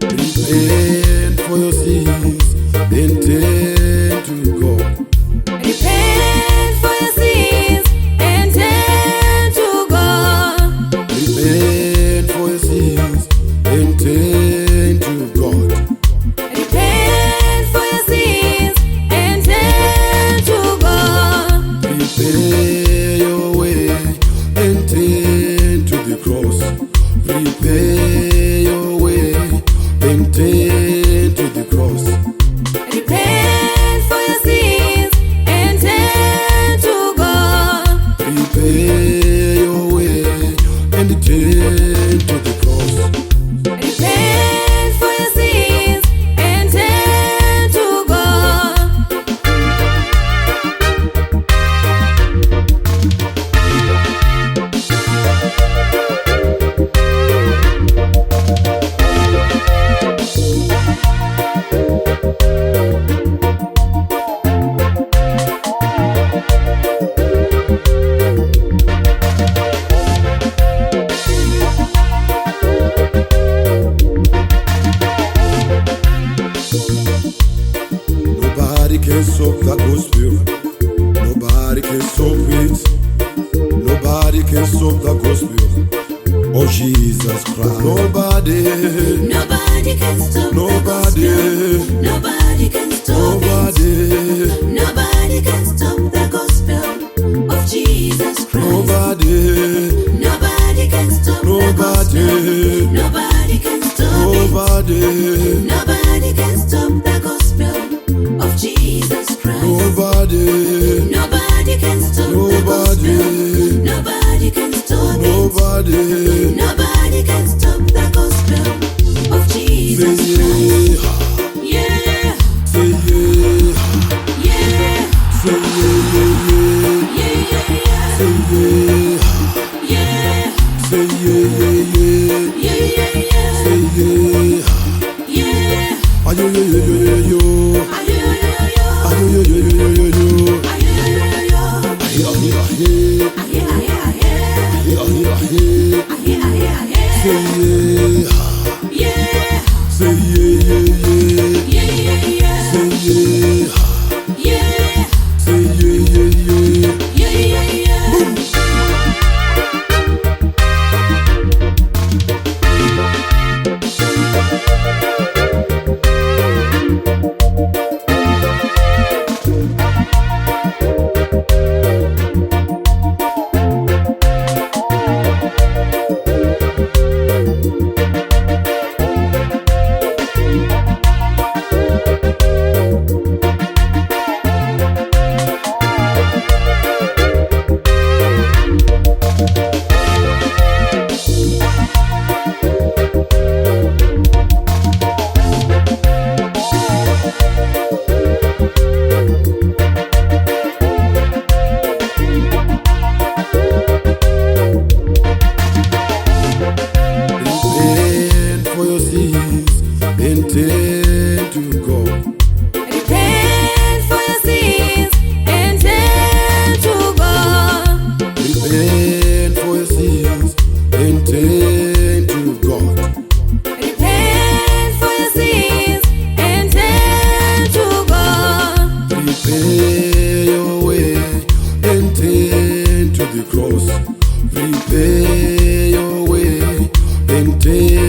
Repent for your sins and turn to God. Repent for your sins and turn to God. Repent for your sins and turn to God. Repent for your sins and turn to God. Prepare your way and turn to the cross. Prepare your way and turn to the cross. Repent for your sins and turn to God. Prepare your way and turn to the cross. Repent for your sins and turn to God. Nobody can stop the gospel. Nobody can stop it. Nobody can stop the gospel. Oh Jesus Christ. Nobody. Nobody can stop Nobody. the gospel. Nobody can stop Nobody. it. Nobody can stop the gospel of Jesus Christ. Nobody. Nobody can stop the gospel. Nobody. Nobody can stop it. Nobody. Nobody can stop the gospel of Jesus Christ. Nobody. Nobody can stop the gospel. Nobody can stop it. Nobody. Nobody can stop the gospel of Jesus Christ. Say yeah. Yeah, Say yeah. yeah, Say yeah, yeah, yeah, yeah, yeah. Say yeah. yeah, Say yeah, yeah, yeah. yeah, yeah, yeah, Say yeah. yeah. Ayo yo yo yo yo yo. Ayo yo yo yo yo yo. Ayo ayo ayo. Ayo ayo ayo. Say yeah. Say yeah, yeah, yeah. Say yeah. Say yeah, yeah, yeah. Boom. Repent for your sins and turn to God. Repent for your sins and turn to God. Repent for your sins and turn to God. Repent for your sins and turn to God. Prepare your way and turn to the cross. Prepare your way and turn